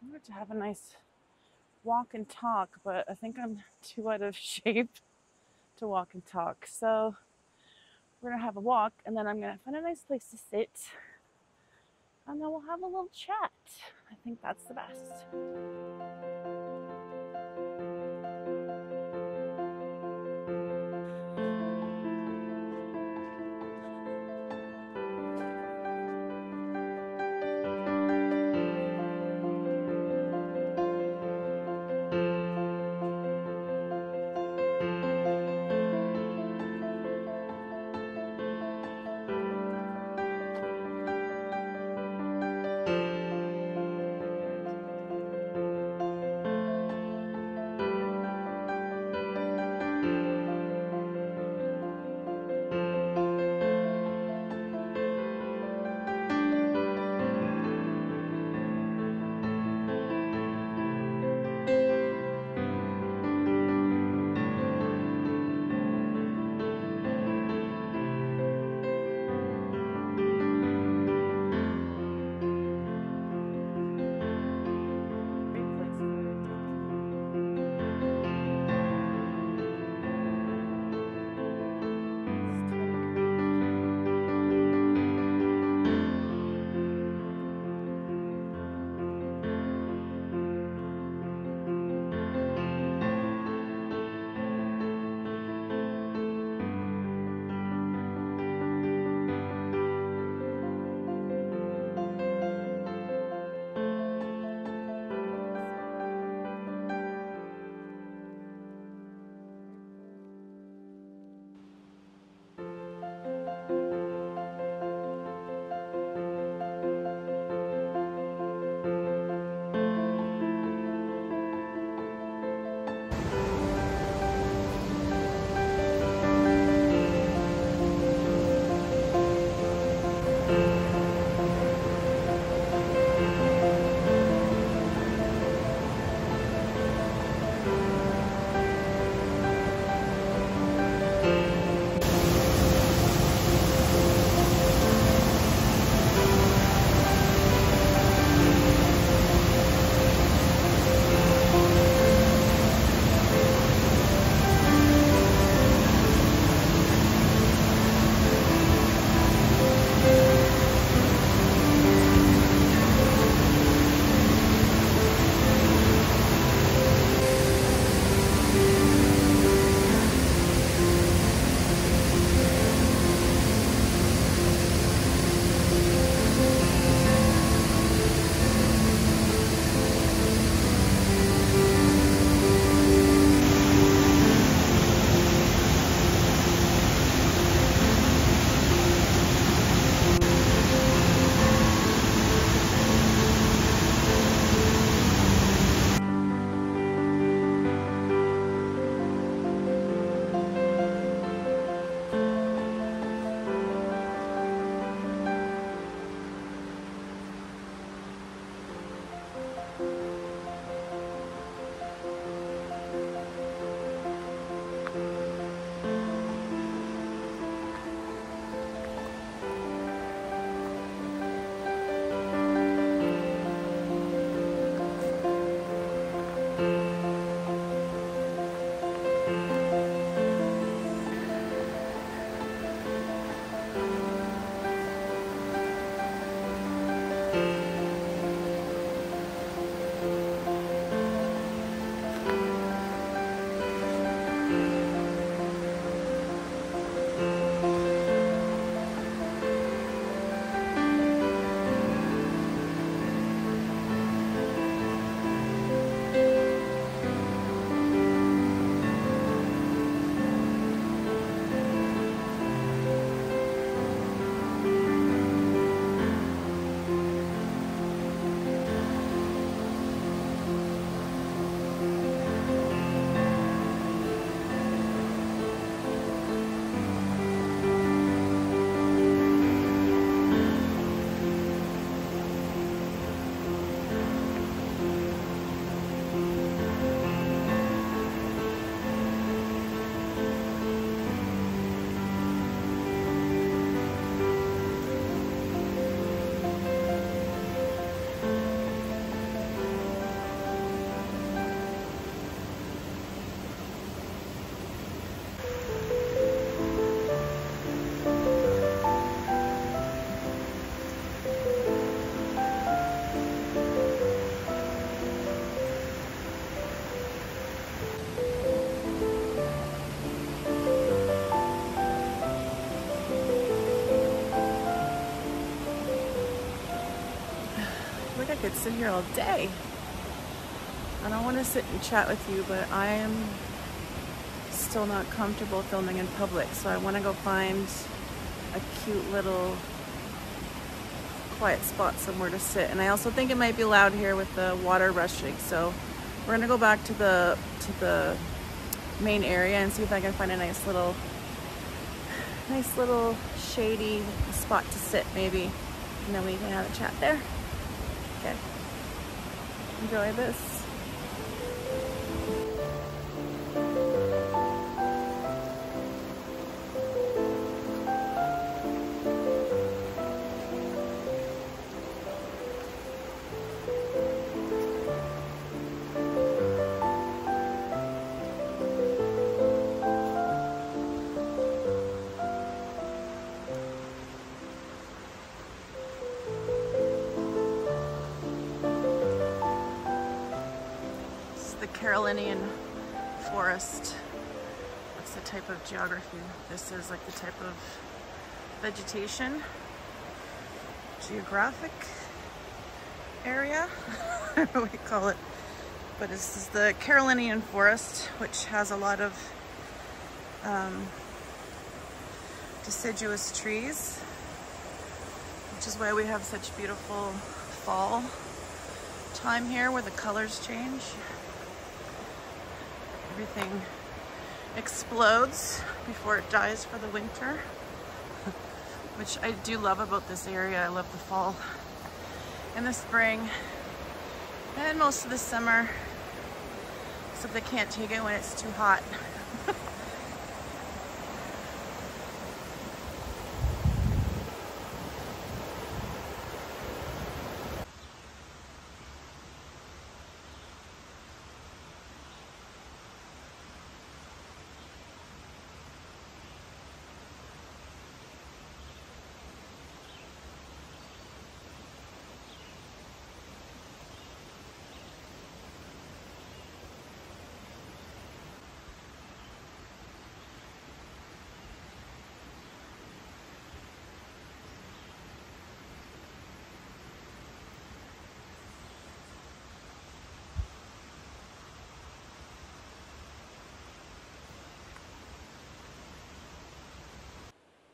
I wanted to have a nice walk and talk, but I think I'm too out of shape to walk and talk. So we're gonna have a walk and then I'm gonna find a nice place to sit and then we'll have a little chat. I think that's the best. Like I could sit here all day. I don't want to sit and chat with you, but I am still not comfortable filming in public, so I want to go find a cute little quiet spot somewhere to sit. And I also think it might be loud here with the water rushing, so we're gonna go back to the main area and see if I can find a nice little shady spot to sit maybe, and then we can have a chat there. Okay, enjoy this. Carolinian forest. What's the type of geography? This is like the type of vegetation, geographic area. I don't know what you call it, but this is the Carolinian forest, which has a lot of deciduous trees, which is why we have such beautiful fall time here where the colors change. Everything explodes before it dies for the winter, which I do love about this area. I love the fall and the spring and most of the summer, except they can't take it when it's too hot.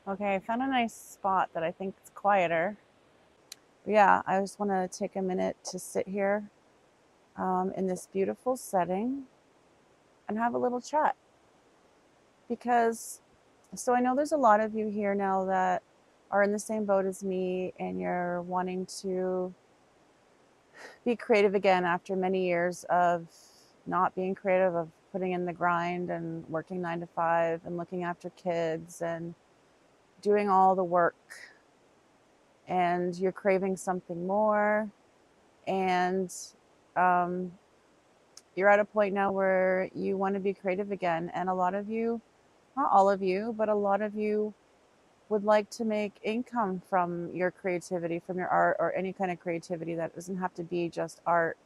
Okay, I found a nice spot that I think is quieter. But yeah, I just want to take a minute to sit here in this beautiful setting and have a little chat. Because, so I know there's a lot of you here now that are in the same boat as me and you're wanting to be creative again after many years of not being creative, of putting in the grind and working 9 to 5 and looking after kids and doing all the work, and you're craving something more, and you're at a point now where you want to be creative again. And a lot of you, not all of you, but a lot of you would like to make income from your creativity, from your art, or any kind of creativity. That doesn't have to be just art.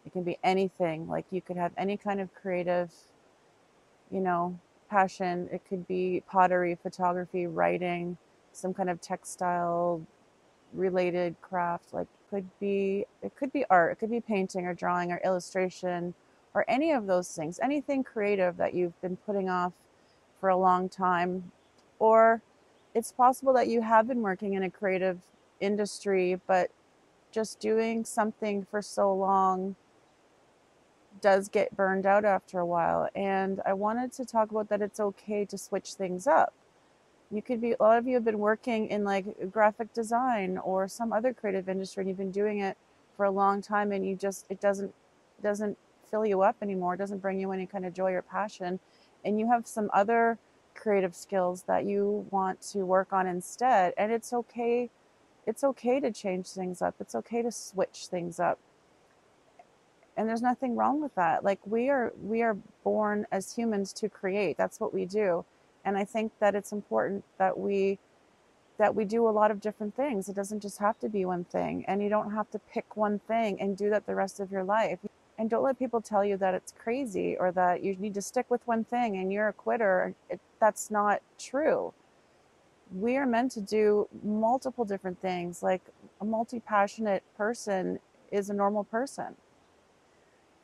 It can be anything. Like you could have any kind of creative, passion. It could be pottery, photography, writing, some kind of textile related craft. Like it could be art, it could be painting or drawing or illustration or any of those things, anything creative that you've been putting off for a long time. Or it's possible that you have been working in a creative industry, but just doing something for so long does get burned out after a while. And I wanted to talk about that. It's okay to switch things up. You could be, a lot of you have been working in like graphic design or some other creative industry, and you've been doing it for a long time, and it doesn't fill you up anymore. It doesn't bring you any kind of joy or passion. And you have some other creative skills that you want to work on instead. And it's okay. It's okay to change things up. It's okay to switch things up. And there's nothing wrong with that. Like we are born as humans to create. That's what we do. And I think that it's important that we do a lot of different things. It doesn't just have to be one thing, and you don't have to pick one thing and do that the rest of your life. And don't let people tell you that it's crazy or that you need to stick with one thing and you're a quitter. That's not true. We are meant to do multiple different things. Like a multi-passionate person is a normal person.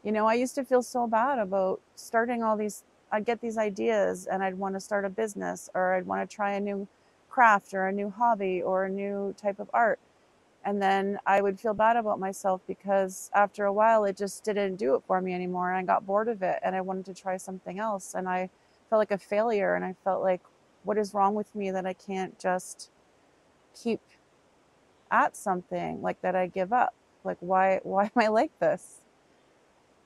You know, I used to feel so bad about starting all these, I'd get these ideas and I'd want to start a business, or I'd want to try a new craft or a new hobby or a new type of art. And then I would feel bad about myself because after a while it just didn't do it for me anymore. And I got bored of it and I wanted to try something else. And I felt like a failure. And I felt like, what is wrong with me that I can't just keep at something, like that I give up? Like, why am I like this?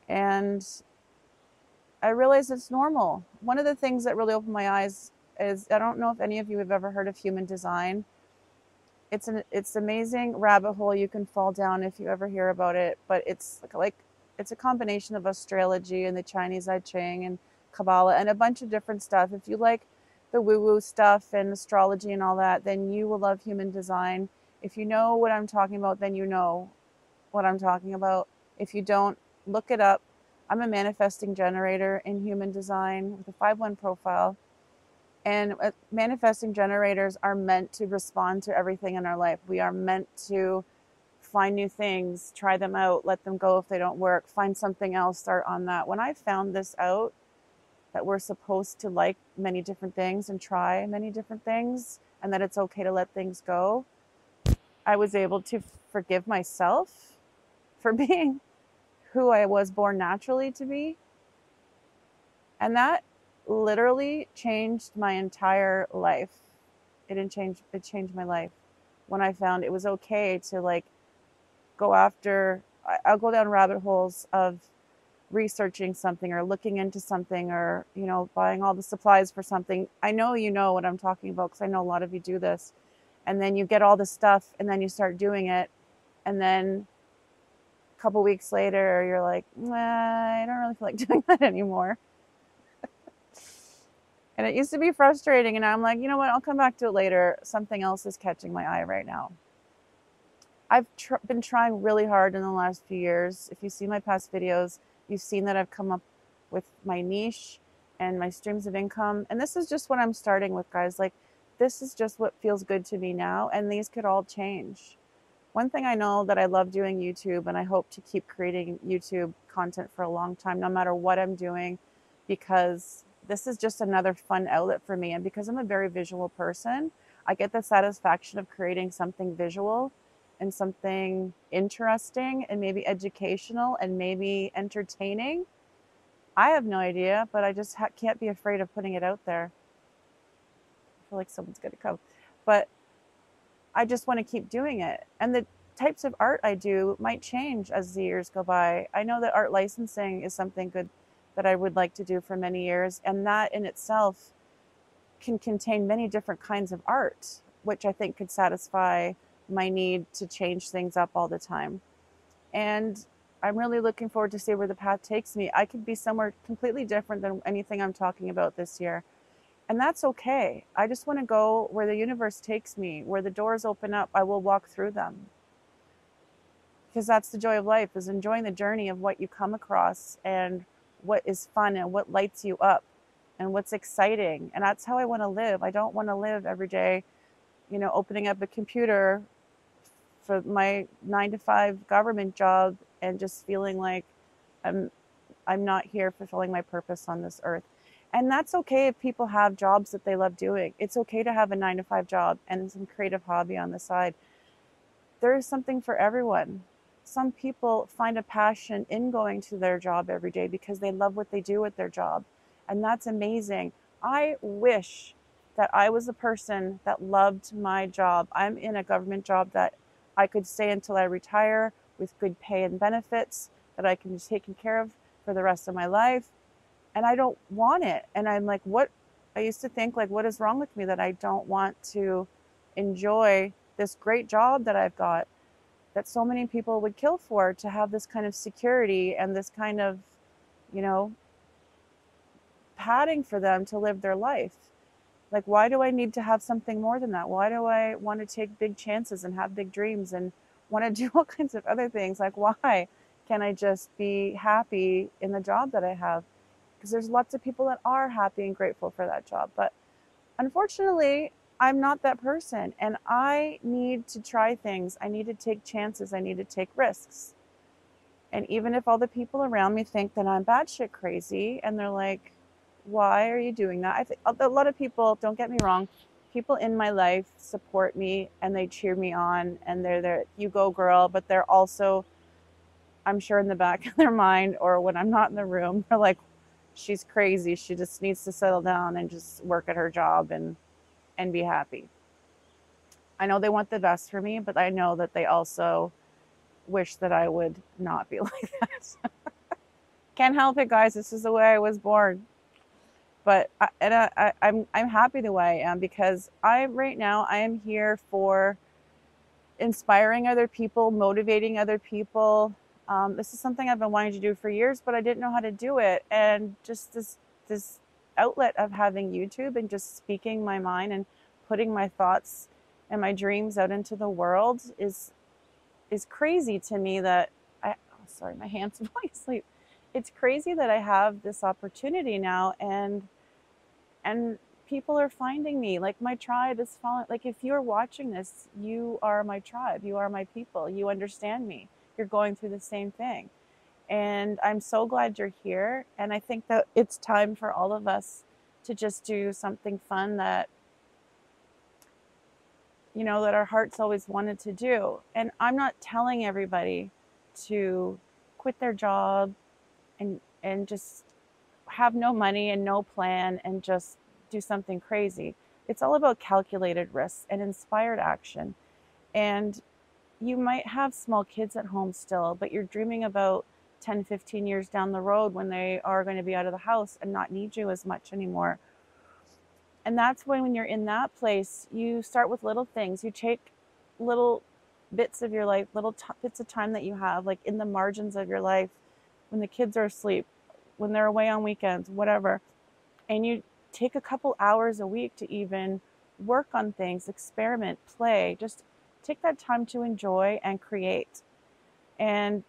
And I realized it's normal. One of the things that really opened my eyes is, I don't know if any of you have ever heard of human design. It's amazing rabbit hole you can fall down if you ever hear about it, but like it's a combination of astrology and the Chinese I Ching and Kabbalah and a bunch of different stuff. If you like the woo-woo stuff and astrology and all that, then you will love human design. If you know what I'm talking about, then you know what I'm talking about. If you don't, look it up. I'm a manifesting generator in human design with a 5/1 profile. And manifesting generators are meant to respond to everything in our life. We are meant to find new things, try them out, let them go if they don't work, find something else, start on that. When I found this out, that we're supposed to like many different things and try many different things, and that it's okay to let things go, I was able to forgive myself for being who I was born naturally to be. And that literally changed my entire life. It changed my life when I found it was okay to like go after, I'll go down rabbit holes of researching something or looking into something, or, you know, buying all the supplies for something. I know you know what I'm talking about because I know a lot of you do this. And then you get all the stuff and then you start doing it. And then a couple weeks later, you're like, nah, I don't really feel like doing that anymore. And it used to be frustrating. And I'm like, you know what? I'll come back to it later. Something else is catching my eye right now. I've been trying really hard in the last few years. If you see my past videos, you've seen that I've come up with my niche and my streams of income. And this is just what I'm starting with, guys. Like, this is just what feels good to me now. And these could all change. One thing I know that I love doing YouTube, and I hope to keep creating YouTube content for a long time, no matter what I'm doing, because this is just another fun outlet for me. And because I'm a very visual person, I get the satisfaction of creating something visual and something interesting and maybe educational and maybe entertaining. I have no idea, but I just can't be afraid of putting it out there. I feel like someone's going to come. But I just want to keep doing it. And the types of art I do might change as the years go by. I know that art licensing is something good that I would like to do for many years. And that in itself can contain many different kinds of art, which I think could satisfy my need to change things up all the time. And I'm really looking forward to see where the path takes me. I could be somewhere completely different than anything I'm talking about this year. And that's okay. I just want to go where the universe takes me, where the doors open up, I will walk through them. Because that's the joy of life, is enjoying the journey of what you come across and what is fun and what lights you up and what's exciting. And that's how I want to live. I don't want to live every day, you know, opening up a computer for my 9-to-5 government job and just feeling like I'm not here fulfilling my purpose on this earth. And that's okay if people have jobs that they love doing. It's okay to have a 9-to-5 job and some creative hobby on the side. There is something for everyone. Some people find a passion in going to their job every day because they love what they do with their job. And that's amazing. I wish that I was a person that loved my job. I'm in a government job that I could stay until I retire with good pay and benefits that I can be taken care of for the rest of my life. And I don't want it. And I'm like, what? I used to think, like, what is wrong with me that I don't want to enjoy this great job that I've got, that so many people would kill for, to have this kind of security and this kind of, you know, padding for them to live their life. Like, why do I need to have something more than that? Why do I want to take big chances and have big dreams and want to do all kinds of other things? Like, why can't I just be happy in the job that I have? Because there's lots of people that are happy and grateful for that job. But unfortunately, I'm not that person. And I need to try things. I need to take chances. I need to take risks. And even if all the people around me think that I'm batshit crazy and they're like, why are you doing that? I think a lot of people, don't get me wrong, people in my life support me and they cheer me on and they're there, you go girl, but they're also, I'm sure in the back of their mind or when I'm not in the room, they're like, she's crazy. She just needs to settle down and just work at her job and be happy. I know they want the best for me, but I know that they also wish that I would not be like that. Can't help it, guys. This is the way I was born. But I'm happy the way I am because right now I am here for inspiring other people, motivating other people. This is something I've been wanting to do for years, but I didn't know how to do it. And just this outlet of having YouTube and just speaking my mind and putting my thoughts and my dreams out into the world is crazy to me that sorry, my hands falling asleep. It's crazy that I have this opportunity now and people are finding me. Like my tribe is following. Like if you're watching this, you are my tribe. You are my people. You understand me. You're going through the same thing. And I'm so glad you're here. And I think that it's time for all of us to just do something fun that, you know, that our hearts always wanted to do. And I'm not telling everybody to quit their job and just have no money and no plan and just do something crazy. It's all about calculated risks and inspired action. And you might have small kids at home still, but you're dreaming about 10, 15 years down the road when they are going to be out of the house and not need you as much anymore. And that's when you're in that place, you start with little things. You take little bits of your life, little bits of time that you have, like in the margins of your life, when the kids are asleep, when they're away on weekends, whatever. And you take a couple hours a week to even work on things, experiment, play, just take that time to enjoy and create. And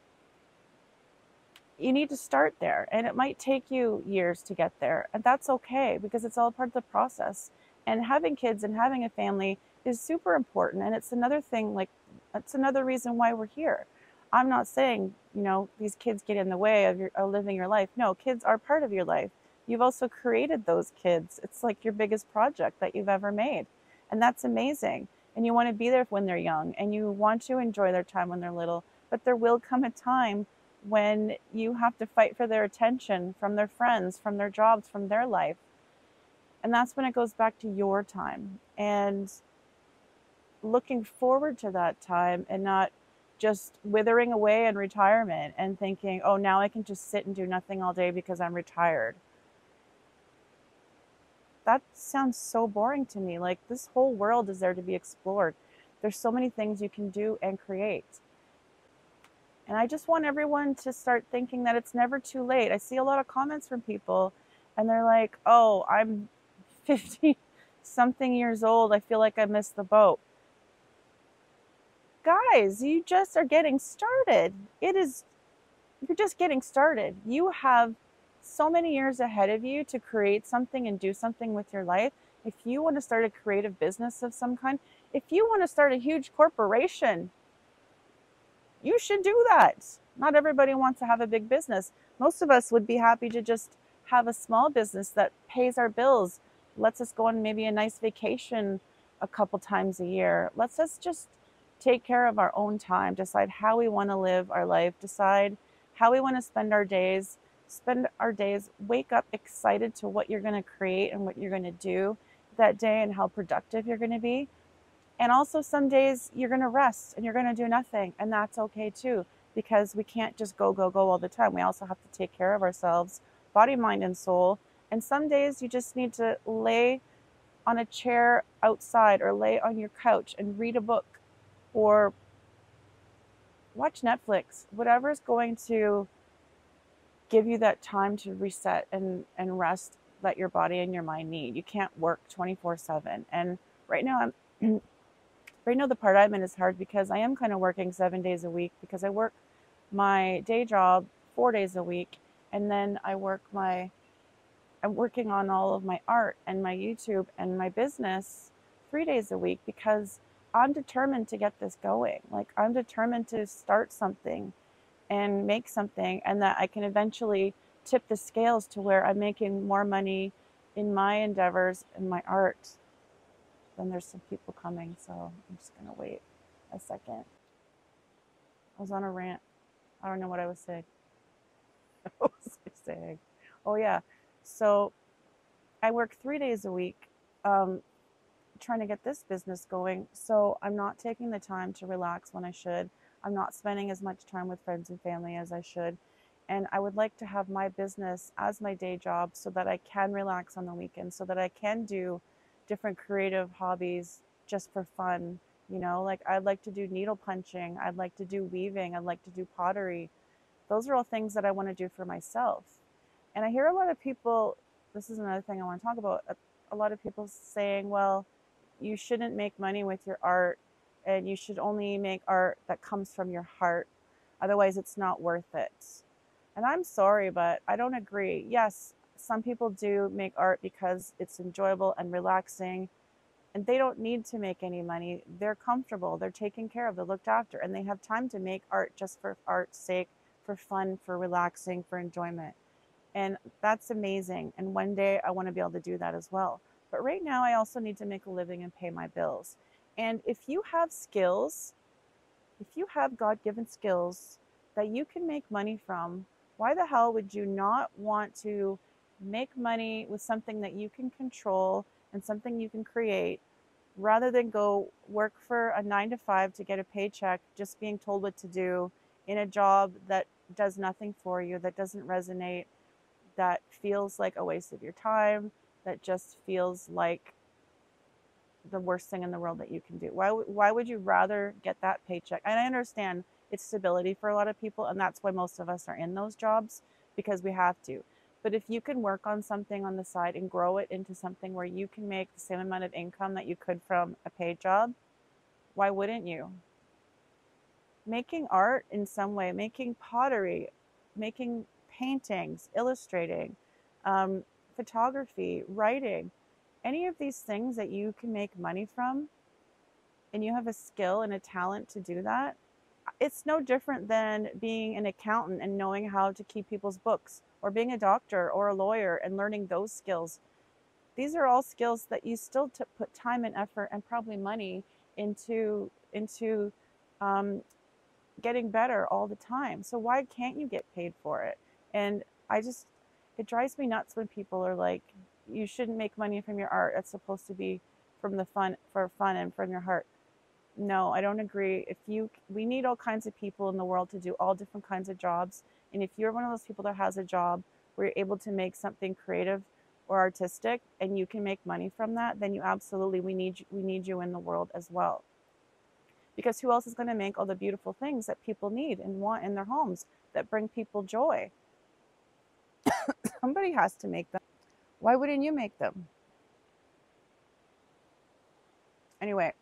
you need to start there. And it might take you years to get there. And that's okay because it's all part of the process. And having kids and having a family is super important. And it's another thing, like, that's another reason why we're here. I'm not saying, you know, these kids get in the way of living your life. No, kids are part of your life. You've also created those kids. It's like your biggest project that you've ever made. And that's amazing. And you want to be there when they're young and you want to enjoy their time when they're little. But there will come a time when you have to fight for their attention from their friends, from their jobs, from their life. And that's when it goes back to your time and looking forward to that time and not just withering away in retirement and thinking, oh, now I can just sit and do nothing all day because I'm retired. That sounds so boring to me. Like this whole world is there to be explored. There's so many things you can do and create. And I just want everyone to start thinking that it's never too late. I see a lot of comments from people and they're like, oh, I'm 50 something years old. I feel like I missed the boat. Guys, you just are getting started. You're just getting started. You have so many years ahead of you to create something and do something with your life. If you want to start a creative business of some kind, if you want to start a huge corporation, you should do that. Not everybody wants to have a big business. Most of us would be happy to just have a small business that pays our bills, lets us go on maybe a nice vacation a couple times a year. Let's us just take care of our own time, decide how we want to live our life, decide how we want to spend our days, wake up excited to what you're going to create and what you're going to do that day and how productive you're going to be. And also some days you're going to rest and you're going to do nothing. And that's okay too, because we can't just go all the time. We also have to take care of ourselves, body, mind, and soul. And some days you just need to lay on a chair outside or lay on your couch and read a book or watch Netflix, whatever is going to give you that time to reset and rest that your body and your mind need. You can't work 24/7. And right now the part I'm in is hard because I am kind of working 7 days a week because I work my day job 4 days a week. And then I'm working on all of my art and my YouTube and my business 3 days a week because I'm determined to get this going. Like I'm determined to start something and make something, and that I can eventually tip the scales to where I'm making more money in my endeavors and my art. Then there's some people coming, so I'm just gonna wait a second. I was on a rant. I don't know what I was saying. What was I saying? Oh yeah. So I work 3 days a week, um, trying to get this business going. So I'm not taking the time to relax when I should. I'm not spending as much time with friends and family as I should. And I would like to have my business as my day job so that I can relax on the weekends, so that I can do different creative hobbies just for fun. Like I'd like to do needle punching, I'd like to do weaving, I'd like to do pottery. Those are all things that I want to do for myself. And I hear a lot of people, this is another thing I want to talk about, a lot of people saying, well, you shouldn't make money with your art, and you should only make art that comes from your heart. Otherwise, it's not worth it. And I'm sorry, but I don't agree. Yes, some people do make art because it's enjoyable and relaxing, and they don't need to make any money. They're comfortable, they're taken care of, they're looked after, and they have time to make art just for art's sake, for fun, for relaxing, for enjoyment. And that's amazing. And one day I want to be able to do that as well. But right now, I also need to make a living and pay my bills. And if you have skills, if you have God given skills that you can make money from, why the hell would you not want to make money with something that you can control and something you can create, rather than go work for a 9 to 5 to get a paycheck, just being told what to do in a job that does nothing for you, that doesn't resonate, that feels like a waste of your time, that just feels like the worst thing in the world that you can do? Why would you rather get that paycheck? And I understand it's stability for a lot of people, and that's why most of us are in those jobs, because we have to. But if you can work on something on the side and grow it into something where you can make the same amount of income that you could from a paid job, why wouldn't you? Making art in some way, making pottery, making paintings, illustrating, um, photography, writing, any of these things that you can make money from, and you have a skill and a talent to do that, it's no different than being an accountant and knowing how to keep people's books, or being a doctor or a lawyer and learning those skills. These are all skills that you still put time and effort and probably money into um, getting better all the time. So why can't you get paid for it? And it drives me nuts when people are like, you shouldn't make money from your art. It's supposed to be from the fun, for fun and from your heart. No, I don't agree. We need all kinds of people in the world to do all different kinds of jobs. And if you're one of those people that has a job where you're able to make something creative or artistic and you can make money from that, then we need you in the world as well. Because who else is going to make all the beautiful things that people need and want in their homes, that bring people joy? Somebody has to make them. Why wouldn't you make them? Anyway,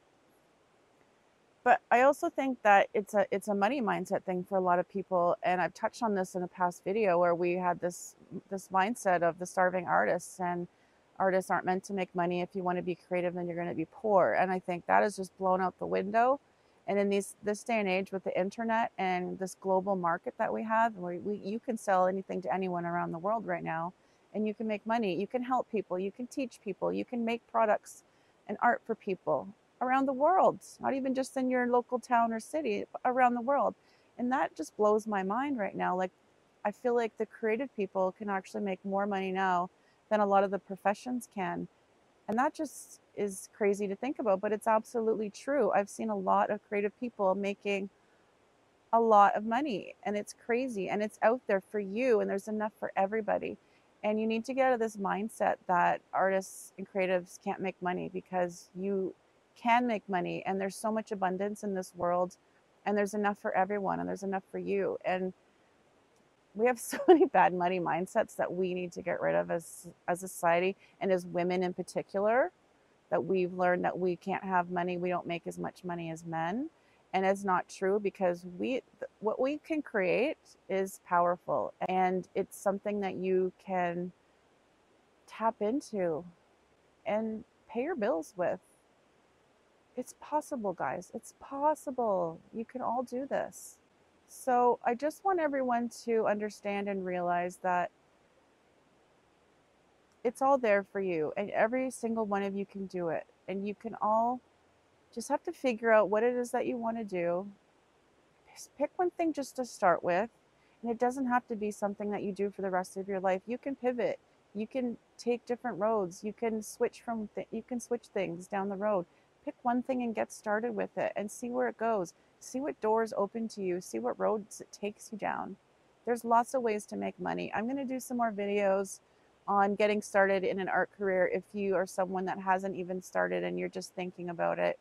but I also think that it's a money mindset thing for a lot of people, and I've touched on this in a past video where we had this mindset of the starving artists, and artists aren't meant to make money. If you want to be creative, then you're going to be poor. And I think that is just blown out the window. And in this day and age with the internet and this global market that we have, where you can sell anything to anyone around the world right now, and you can make money. You can help people. You can teach people. You can make products and art for people around the world, not even just in your local town or city, around the world. And that just blows my mind right now. Like, I feel like the creative people can actually make more money now than a lot of the professions can. And that just is crazy to think about, but it's absolutely true. I've seen a lot of creative people making a lot of money, and it's crazy, and it's out there for you, and there's enough for everybody. And you need to get out of this mindset that artists and creatives can't make money, because you can make money, and there's so much abundance in this world, and there's enough for everyone, and there's enough for you. And we have so many bad money mindsets that we need to get rid of as a society, and as women in particular, that we've learned that we can't have money, we don't make as much money as men. And it's not true, because what we can create is powerful, and it's something that you can tap into and pay your bills with. It's possible, guys. It's possible. You can all do this. So I just want everyone to understand and realize that it's all there for you, and every single one of you can do it. And you can all just have to figure out what it is that you want to do. Pick one thing just to start with, and it doesn't have to be something that you do for the rest of your life. You can pivot. You can take different roads. You can switch you can switch things down the road. Pick one thing and get started with it and see where it goes. See what doors open to you. See what roads it takes you down. There's lots of ways to make money. I'm going to do some more videos on getting started in an art career if you are someone that hasn't even started and you're just thinking about it.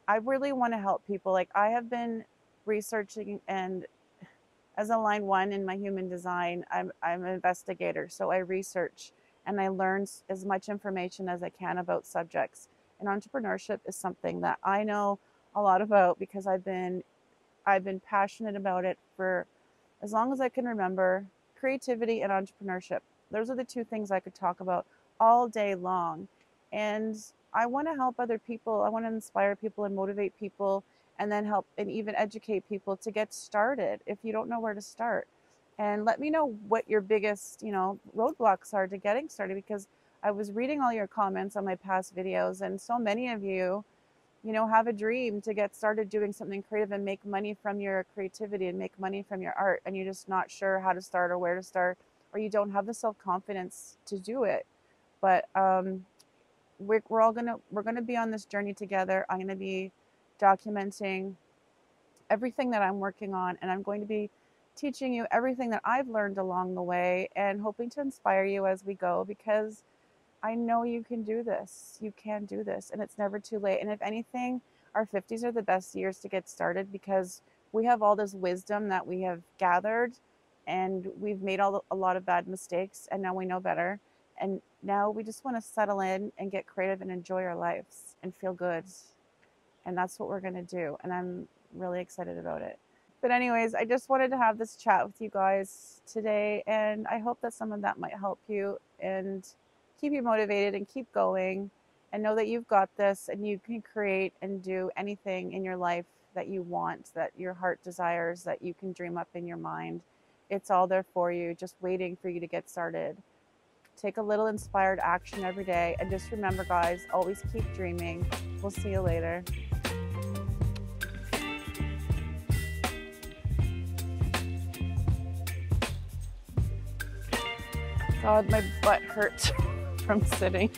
I really want to help people. Like, I have been researching, and as a line one in my human design, I'm an investigator. So I research and I learn as much information as I can about subjects. And entrepreneurship is something that I know a lot about because I've been passionate about it for as long as I can remember. Creativity and entrepreneurship. Those are the two things I could talk about all day long. And I want to help other people. I want to inspire people and motivate people, and then help and even educate people to get started if you don't know where to start. And let me know what your biggest, roadblocks are to getting started, because I was reading all your comments on my past videos, and so many of you, have a dream to get started doing something creative and make money from your creativity and make money from your art, and you're just not sure how to start or where to start, or you don't have the self-confidence to do it. But we're gonna be on this journey together. I'm gonna be documenting everything that I'm working on, and I'm going to be teaching you everything that I've learned along the way, and hoping to inspire you as we go, because I know you can do this. You can do this, and it's never too late. And if anything, our 50s are the best years to get started, because we have all this wisdom that we have gathered, and we've made a lot of bad mistakes, and now we know better. And now we just want to settle in and get creative and enjoy our lives and feel good. And that's what we're going to do. And I'm really excited about it. But anyways, I just wanted to have this chat with you guys today, and I hope that some of that might help you and keep you motivated and keep going, and know that you've got this, and you can create and do anything in your life that you want, that your heart desires, that you can dream up in your mind. It's all there for you, just waiting for you to get started. Take a little inspired action every day, and just remember, guys, always keep dreaming. We'll see you later. God, my butt hurts from sitting.